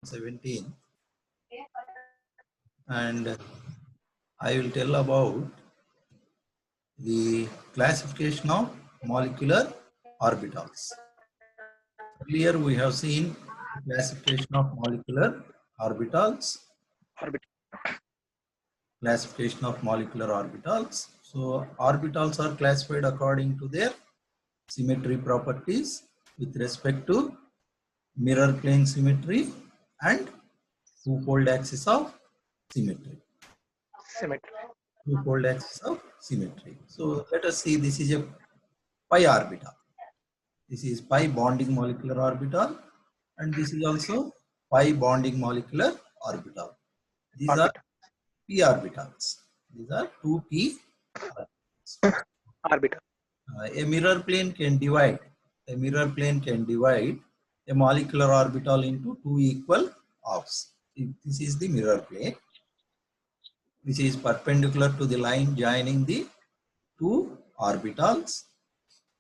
17, and I will tell about the classification of molecular orbitals. Earlier we have seen classification of molecular orbitals. Classification of molecular orbitals. So orbitals are classified according to their symmetry properties with respect to mirror plane symmetry and two-fold axis of symmetry. Two-fold axis of symmetry. So let us see, this is a pi orbital. This is pi bonding molecular orbital, and this is also pi bonding molecular orbital. These are p orbitals. These are two p orbital. A mirror plane can divide. A mirror plane can divide a molecular orbital into two equal halves. This is the mirror plane, which is perpendicular to the line joining the two orbitals,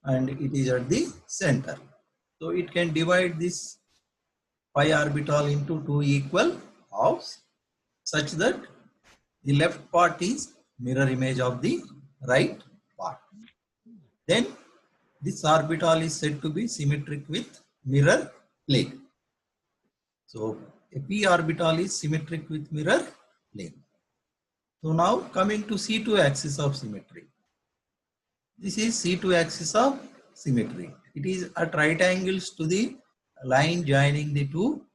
and it is at the center. So it can divide this pi orbital into two equal halves such that the left part is mirror image of the right part. Then this orbital is said to be symmetric with mirror plane. So a p orbital is symmetric with mirror plane. So now coming to C2 axis of symmetry. This is C2 axis of symmetry. It is at right angles to the line joining the two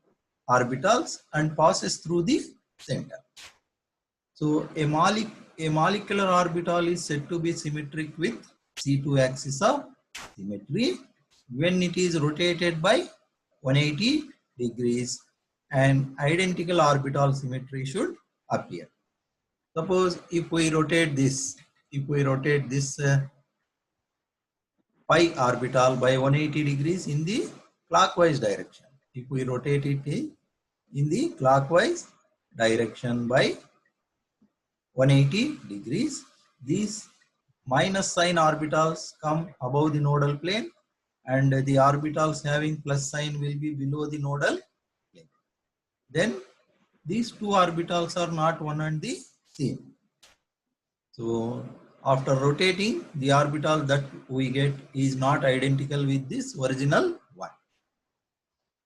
orbitals and passes through the center. So a molecular orbital is said to be symmetric with C2 axis of symmetry when it is rotated by 180 degrees, and identical orbital symmetry should appear. Suppose if we rotate this pi orbital by 180 degrees in the clockwise direction. If we rotate it in the clockwise direction by 180 degrees, these minus sign orbitals come above the nodal plane, and the orbitals having plus sign will be below the nodal plane. Then these two orbitals are not one and the same. So after rotating, the orbital that we get is not identical with this original one.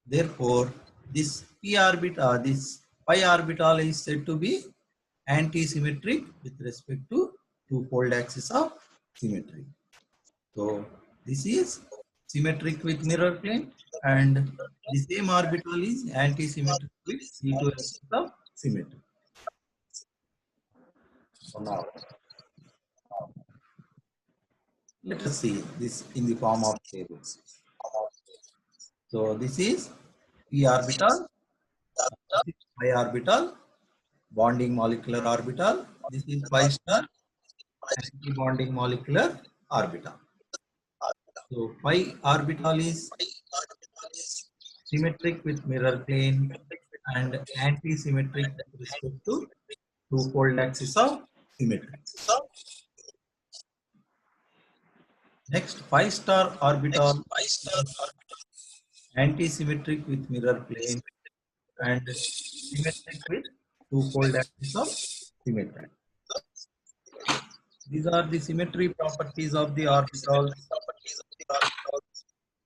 Therefore, this this pi orbital is said to be anti-symmetric with respect to two-fold axis of symmetry. So this is symmetric with mirror plane, and the same orbital is anti-symmetric with C2 axis of symmetry. So now let us see this in the form of tables. So this is p orbital, this is pi orbital, bonding molecular orbital. This is pi star, anti-bonding molecular orbital. So pi orbital is symmetric with mirror plane and anti-symmetric with respect to two-fold axis of symmetry. Next, pi star orbital anti-symmetric with mirror plane and symmetric with two-fold axis of symmetry. These are the symmetry properties of the orbitals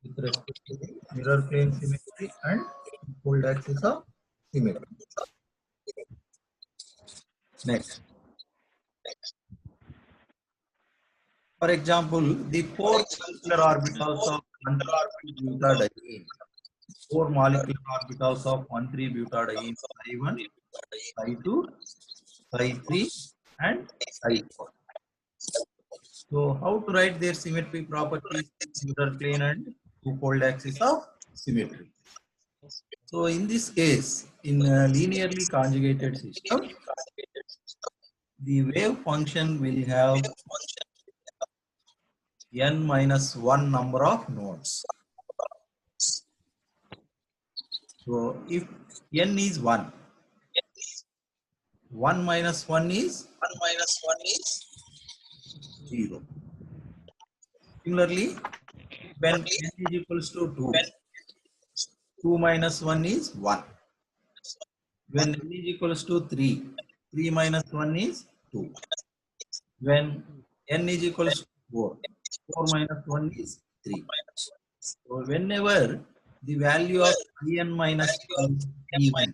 with respect to the mirror plane symmetry and two-fold axis of symmetry. Next, for example, the four molecular orbitals of 1,3-butadiene. Four molecular orbitals of 1,3-butadiene, Psi1, Psi2, Psi3, and Psi4. So, how to write their symmetry properties in mirror plane and two-fold axis of symmetry? So, in this case, in a linearly conjugated system, the wave function will have n minus 1 number of nodes. So, if n is 1, 1 minus 1 is 0. Similarly, when n is equals to 2, 2 minus 1 is 1. When n is equals to 3, 3 minus 1 is 2. When n is equals to 4, 4 minus 1 is 3. So whenever the value of n minus 1 is even,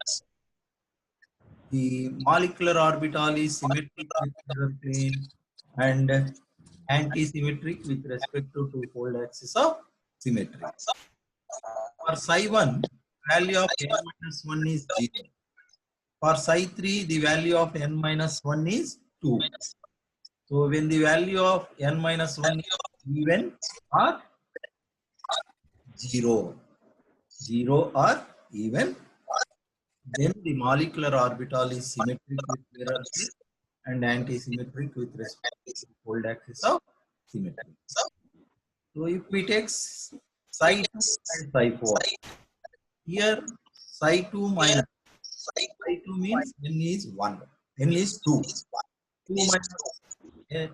the molecular orbital is symmetric with mirror plane and anti-symmetric with respect to two-fold axis of symmetry. For psi 1, value of n minus 1 is 0. For psi 3, the value of n minus 1 is 2. So when the value of n minus 1 is even or 0, 0 or even, then the molecular orbital is symmetric with mirror plane and anti-symmetric with respect to the fold axis of symmetry. So if we take psi 2 and psi 4, here psi 2 minus psi 2 means n is 1, n is 2. 2 minus n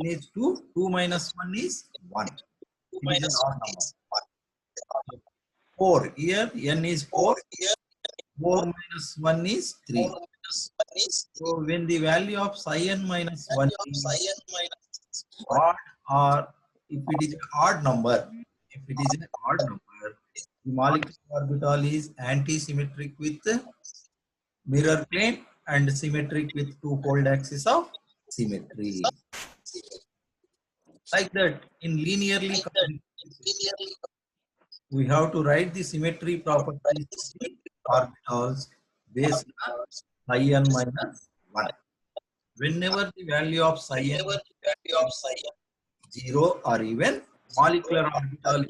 is 2, 2 minus 1 is 1. It is an odd number. 4, here n is 4, 4 minus 1 is 3. So when the value of psi n minus 1 is odd, or if it is an odd number, the molecular orbital is anti-symmetric with mirror plane and symmetric with two-fold axis of symmetry. Like that, in linearly coupled system, we have to write the symmetry properties of the orbitals based on psi n minus 1. Whenever the value of psi n is 0 or even, molecular orbital is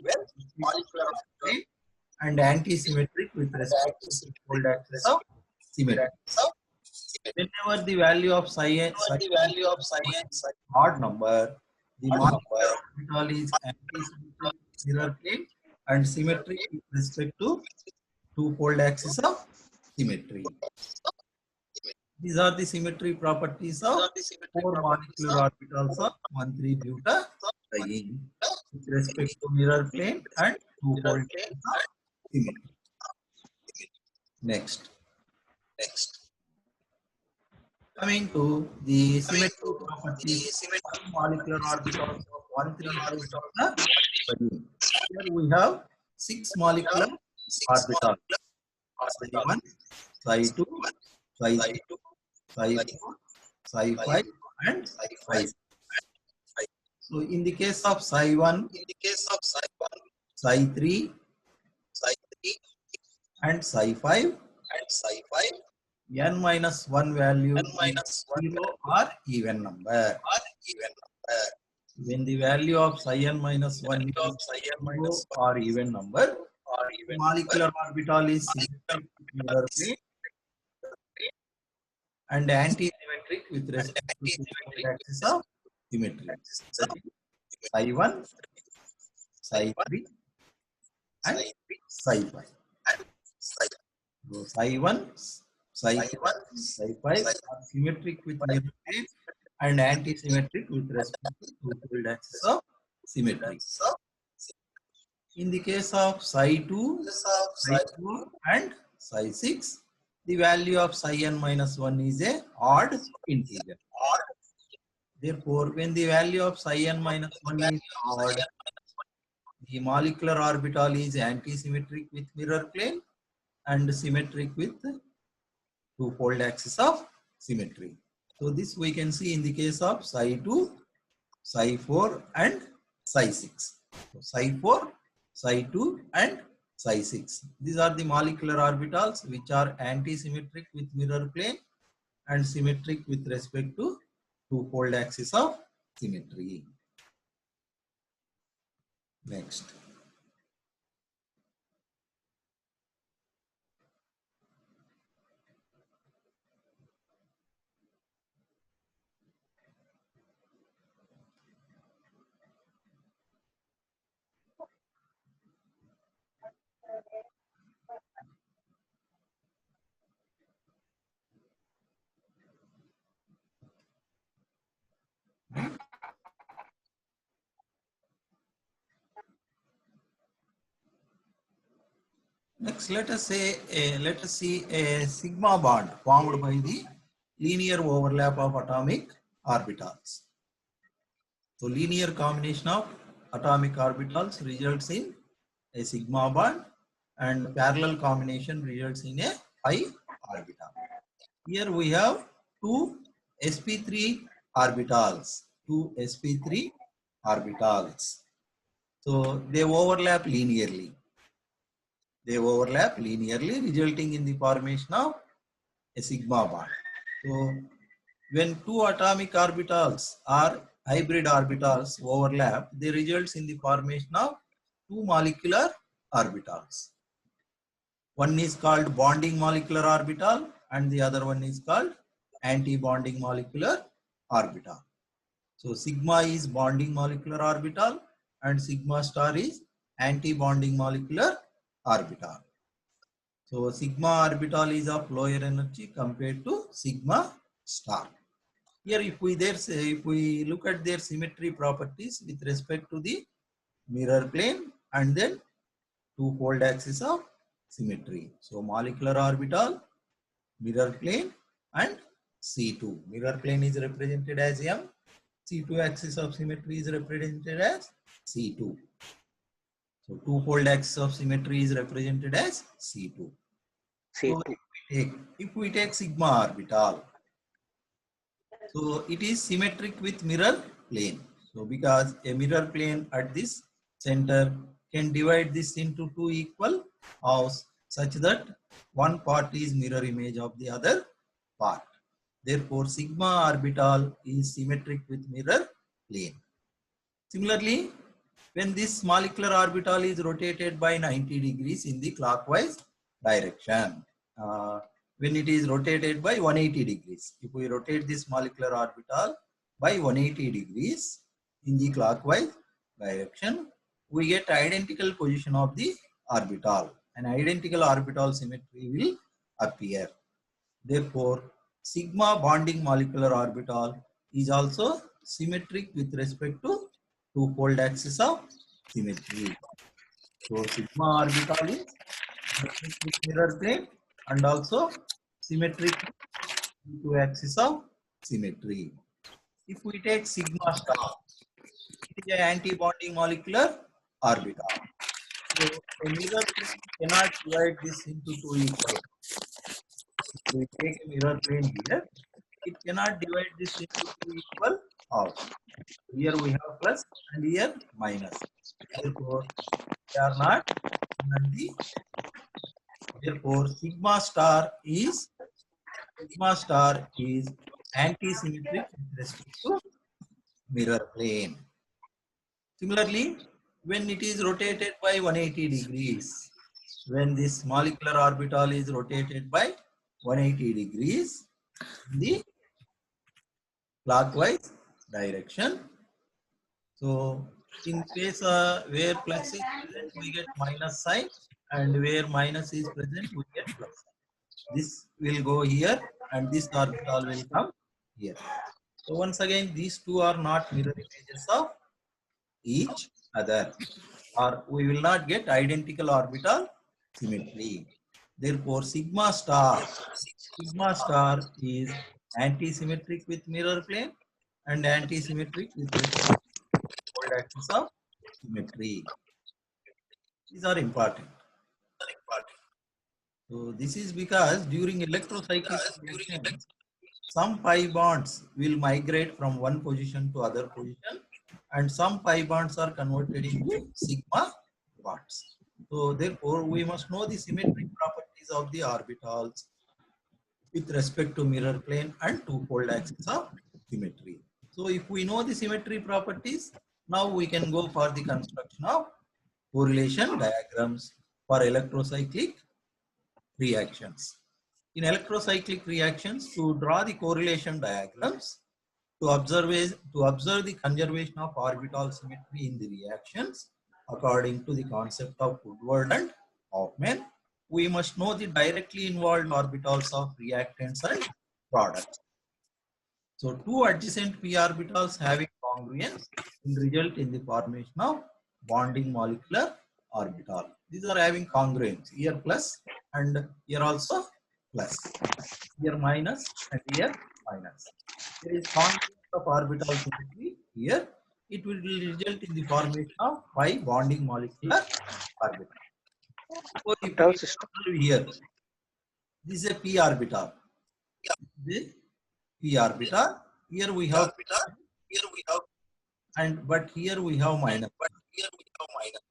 and anti-symmetric with respect to the fold axis of symmetry. Whenever the value of psi is odd number, the molecular orbital is anti-symmetric mirror plane and symmetric with respect to two-fold axis of symmetry. These are the symmetry properties of four molecular orbitals of 1,3-butadiene with respect to mirror plane and two-fold axis of symmetry. Next. Coming to the symmetry properties of molecular orbitals of 1,3-butadiene. Here we have 6 molecular orbitals: psi 1, psi 2, psi 3, psi 4, psi 5, and psi 6. So in the case of psi 1, psi 3, and psi 5, n minus 1 value is 0 or even number. When the value of psi n minus 1 is 0 or even number, molecular orbital is symmetric with mirror plane and anti-symmetric with respect to the axis of symmetry. That is psi 1, psi 3, and psi 5. So psi 1, psi 2, psi 5 are symmetric with mirror plane and anti-symmetric with respect to two-fold axis of symmetry. In the case of psi 2, psi 4, and psi 6, the value of psi n minus 1 is a odd integer. Therefore, when the value of psi n minus 1 is odd, the molecular orbital is anti-symmetric with mirror plane and symmetric with two-fold axis of symmetry. So this we can see in the case of psi 2, psi 4, and psi 6. So psi 4, psi 2, and psi 6. These are the molecular orbitals which are anti-symmetric with mirror plane and symmetric with respect to two-fold axis of symmetry. Next. Next, let us see a sigma bond formed by the linear overlap of atomic orbitals. So linear combination of atomic orbitals results in a sigma bond, and parallel combination results in a pi orbital. Here we have two sp3 orbitals, So they overlap linearly. Resulting in the formation of a sigma bond. So when two atomic orbitals or hybrid orbitals overlap, they results in the formation of two molecular orbitals. One is called bonding molecular orbital and the other one is called anti-bonding molecular orbital. So sigma is bonding molecular orbital and sigma star is anti-bonding molecular orbital. So sigma orbital is of lower energy compared to sigma star. Here if we look at their symmetry properties with respect to the mirror plane and then two-fold axis of symmetry. So molecular orbital, mirror plane and C2. Mirror plane is represented as M. C2 axis of symmetry is represented as C2. So two-fold axis of symmetry is represented as C2. So if we take sigma orbital, so it is symmetric with mirror plane. So because a mirror plane at this center can divide this into two equal halves such that one part is mirror image of the other part. Therefore, sigma orbital is symmetric with mirror plane. Similarly, when this molecular orbital is rotated by 90 degrees in the clockwise direction, when it is rotated by 180 degrees, if we rotate this molecular orbital by 180 degrees in the clockwise direction, we get identical position of the orbital. An identical orbital symmetry will appear. Therefore, sigma bonding molecular orbital is also symmetric with respect to two-fold axis of symmetry. So sigma orbital is symmetric with mirror plane and also symmetric with two axis of symmetry. If we take sigma star, it is an anti-bonding molecular orbital. So a mirror plane cannot divide this into two equal. If we take a mirror plane here, it cannot divide this into two equal halves. Here we have plus and here minus. Therefore, they are not equally. Therefore, sigma star is anti-symmetric with respect to mirror plane. Similarly, when it is rotated by 180 degrees, when this molecular orbital is rotated by 180 degrees in the clockwise direction. So in case where plus is present, we get minus sign, and where minus is present, we get plus sign. This will go here and this orbital will come here. So once again, these two are not mirror images of each other, or we will not get identical orbital symmetry. Therefore, sigma star is anti-symmetric with mirror plane and anti-symmetric with respect to fold axis of symmetry. These are important. So this is because during electrocyclic reactions, some pi bonds will migrate from one position to other position, and some pi bonds are converted into sigma bonds. So therefore, we must know the symmetric properties of the orbitals with respect to mirror plane and two-fold axis of symmetry. So if we know the symmetry properties, now we can go for the construction of correlation diagrams for electrocyclic reactions. In electrocyclic reactions, to draw the correlation diagrams, to observe the conservation of orbital symmetry in the reactions according to the concept of Woodward and Hoffman, we must know the directly involved orbitals of reactants and products. So two adjacent p orbitals having congruence will result in the formation of bonding molecular orbital. These are having congruence. Here plus and here also plus. Here minus and here minus. There is congruence of orbital symmetry here. It will result in the formation of pi bonding molecular orbital. So if we Orbital system. observe here, this is a p orbital. This p orbital. Here we have but here we have minus.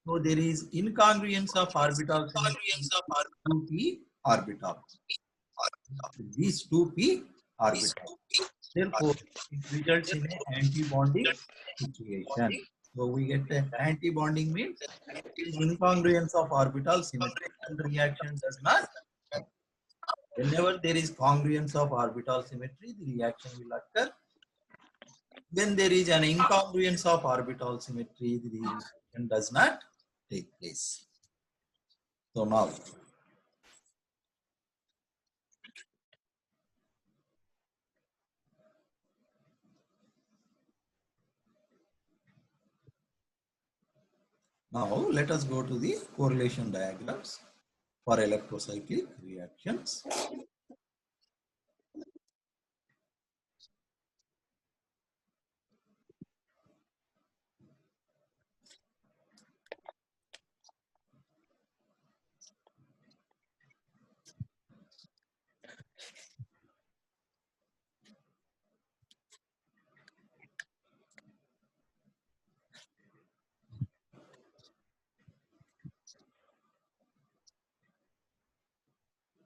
So there is incongruence of orbital symmetry 2p orbital. These 2p orbitals. Therefore, it results in an anti-bonding situation. So we get an anti-bonding means there is incongruence of orbital symmetry and reaction does not occur. Whenever there is congruence of orbital symmetry, the reaction will occur. When there is an incongruence of orbital symmetry, the reaction does not take place. So now let us go to the correlation diagrams for electrocyclic reactions.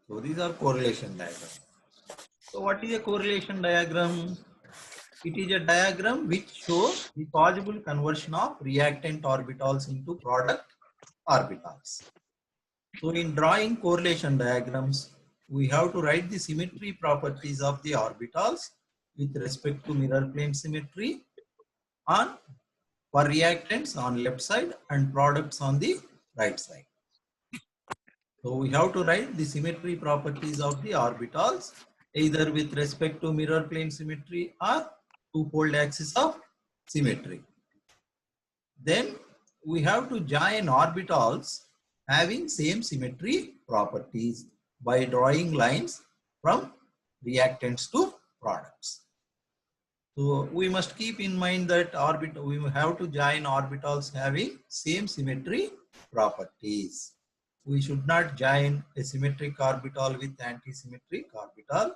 So these are correlation diagrams. So what is a correlation diagram? It is a diagram which shows the possible conversion of reactant orbitals into product orbitals. So in drawing correlation diagrams, we have to write the symmetry properties of the orbitals with respect to mirror plane symmetry on for reactants on left side and products on the right side. So we have to write the symmetry properties of the orbitals either with respect to mirror plane symmetry or two-fold axis of symmetry. Then we have to join orbitals having same symmetry properties by drawing lines from reactants to products. So we must keep in mind that we have to join orbitals having same symmetry properties. We should not join a symmetric orbital with anti-symmetric orbital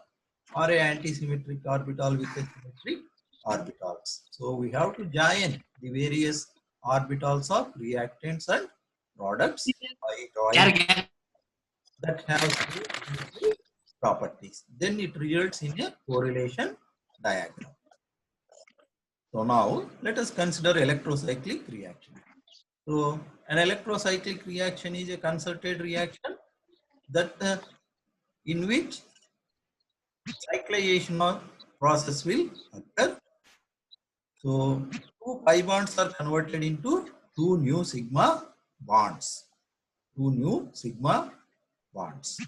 or a anti-symmetric orbital with a symmetric orbitals. So we have to join the various orbitals of reactants and products by drawing that have symmetric properties. Then it results in a correlation diagram. So now let us consider electrocyclic reaction. So an electrocyclic reaction is a concerted reaction that in which cyclization process will occur. So two pi bonds are converted into two new sigma bonds. Two new sigma bonds.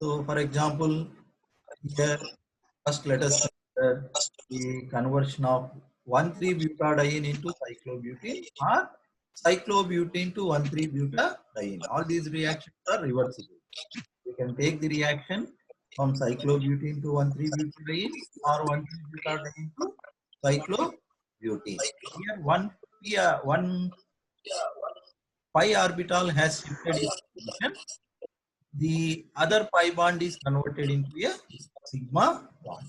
So for example, here first let us consider the conversion of 1,3-butadiene into cyclobutene or cyclobutene to 1,3-butadiene. All these reactions are reversible. We can take the reaction from cyclobutene to 1,3-butadiene or 1,3-butadiene to cyclobutene. Here one pi orbital has shifted its position. The other pi bond is converted into a sigma bond.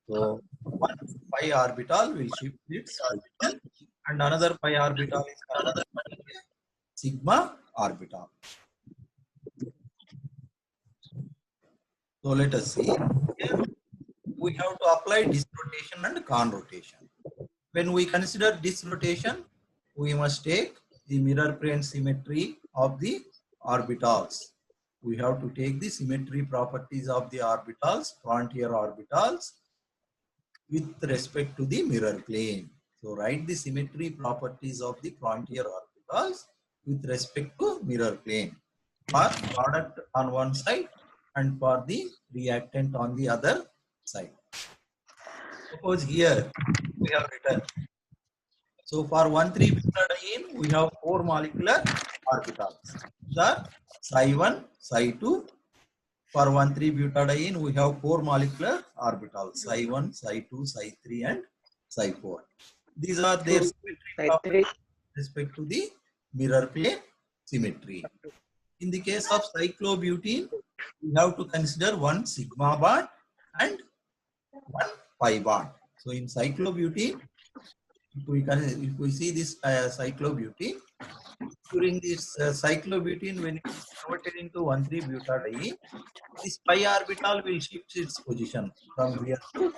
So one pi orbital will shift its position and another pi orbital is converted into a sigma orbital. So let us see. Here we have to apply disrotation and conrotation. When we consider disrotation, we must take the mirror plane symmetry of the orbitals. We have to take the symmetry properties of the orbitals, frontier orbitals, with respect to the mirror plane. So write the symmetry properties of the frontier orbitals with respect to mirror plane for product on one side and for the reactant on the other side. Suppose here we have written So for 1,3-butadiene, we have 4 molecular orbitals. These are psi1, psi2. For 1,3-butadiene, we have 4 molecular orbitals: psi1, psi2, psi3, and psi4. These are their Two, symmetry side properties three. with respect to the mirror plane symmetry. In the case of cyclobutene, we have to consider one sigma bond and one pi bond. So in cyclobutene, if we see this cyclobutene, during this cyclobutene, when it is converted into 1,3-butadiene, this pi orbital will shift its position from here to,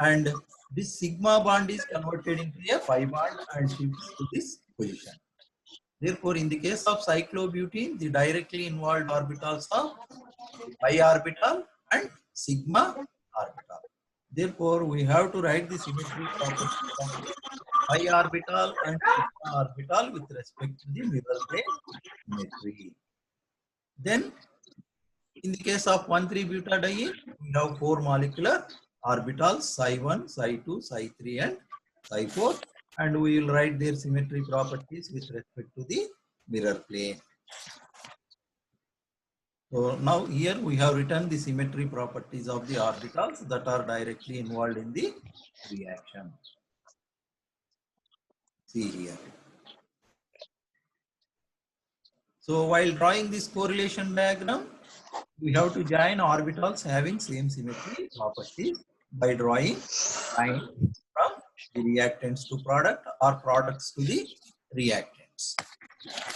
and this sigma bond is converted into a pi bond and shifts to this position. Therefore, in the case of cyclobutene, the directly involved orbitals are pi orbital and sigma orbital. Therefore, we have to write the symmetry properties of the pi orbital and sigma orbital with respect to the mirror plane symmetry. Then, in the case of 1,3-butadiene, we have 4 molecular orbitals: psi1, psi2, psi3, and psi4, and we will write their symmetry properties with respect to the mirror plane. So now here we have written the symmetry properties of the orbitals that are directly involved in the reaction. See here. So while drawing this correlation diagram, we have to join orbitals having same symmetry properties by drawing line from the reactants to product or products to the reactants.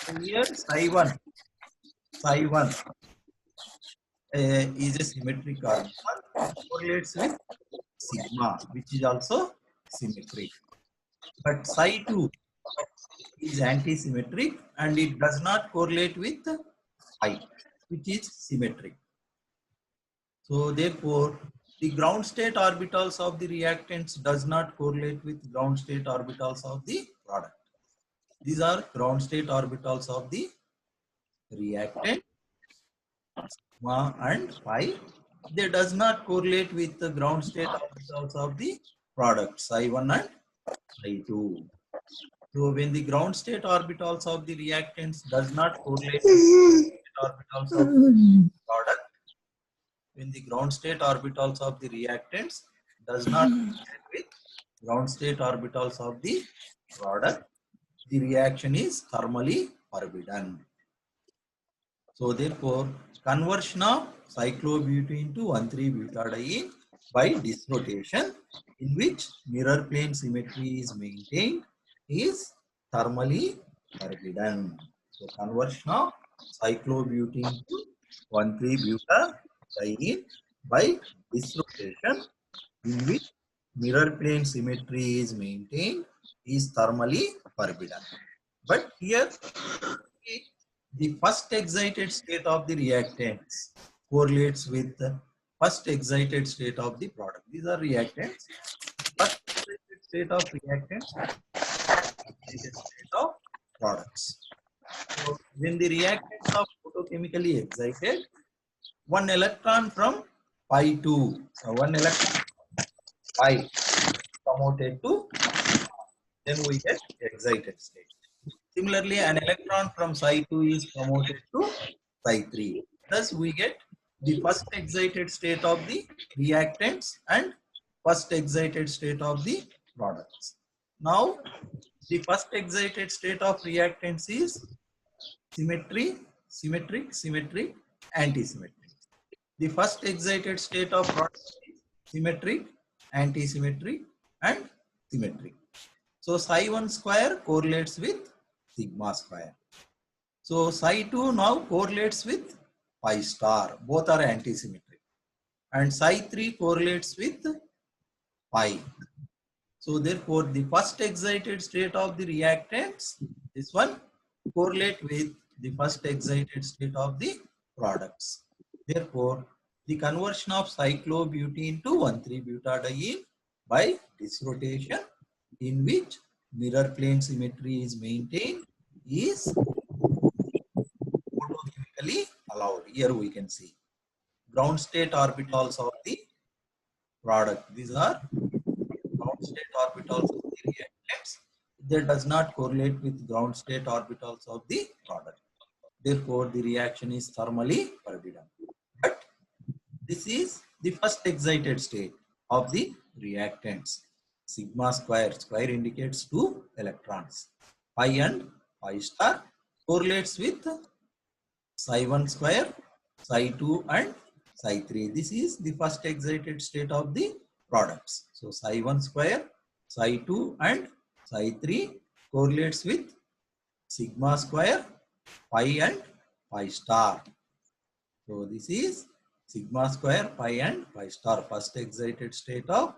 So here psi1 is a symmetric orbital. It correlates with sigma, which is also symmetric. But psi2 is anti-symmetric and it does not correlate with pi, which is symmetric. So therefore, the ground state orbitals of the reactants does not correlate with ground state orbitals of the product. These are ground state orbitals of the reactant, sigma and pi. They does not correlate with the ground state orbitals of the product, psi1 and psi2. So when the ground state orbitals of the reactants does not correlate with orbitals of the product, when the ground state orbitals of the reactants does not correlate with ground state orbitals of the product, the reaction is thermally forbidden. So therefore, conversion of cyclobutene to 1,3-butadiene by disrotation, in which mirror plane symmetry is maintained, is thermally forbidden. So conversion of cyclobutene to 1,3-butadiene by disrotation, in which mirror plane symmetry is maintained, is thermally forbidden. But here the first excited state of the reactants correlates with the first excited state of the product. These are reactants. First excited state of reactants, excited state of products. So when the reactants are photochemically excited, one electron from pi 2, one electron pi promoted to, then we get excited state. Similarly, an electron from psi2 is promoted to psi3. Thus, we get the first excited state of the reactants and first excited state of the products. Now, the first excited state of reactants is symmetric, anti-symmetric. The first excited state of products is symmetric, anti-symmetric, and symmetric. So psi1 square correlates with sigma square. So psi2 now correlates with pi star. Both are anti-symmetric. And psi3 correlates with pi. So therefore, the first excited state of the reactants, this one, correlate with the first excited state of the products. Therefore, the conversion of cyclobutene to 1,3-butadiene by disrotation, in which mirror plane symmetry is maintained, is photochemically allowed. Here we can see ground state orbitals of the product. These are ground state orbitals of the reactants, That does not correlate with ground state orbitals of the product. Therefore, the reaction is thermally forbidden. But this is the first excited state of the reactants. Sigma square, square indicates two electrons. Pi and pi star correlates with psi1 square, psi2 and psi3. This is the first excited state of the products. So psi1 square, psi2 and psi3 correlates with sigma square, pi and pi star. So this is sigma square, pi and pi star, first excited state of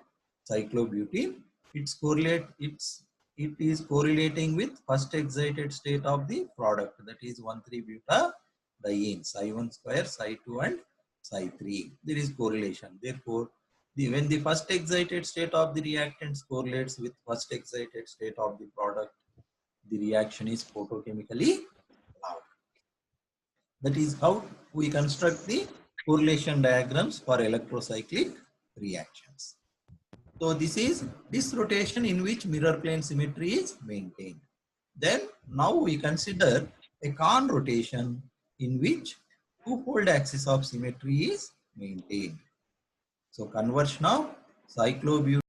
cyclobutene. It is correlating with first excited state of the product, that is 1,3-butadiene, psi1 square, psi2 and psi3. There is correlation. Therefore, when the first excited state of the reactants correlates with first excited state of the product, the reaction is photochemically allowed. That is how we construct the correlation diagrams for electrocyclic reactions. So this is this rotation in which mirror plane symmetry is maintained. Then now we consider a Kahn rotation in which two-fold axis of symmetry is maintained. So conversion of cyclobutane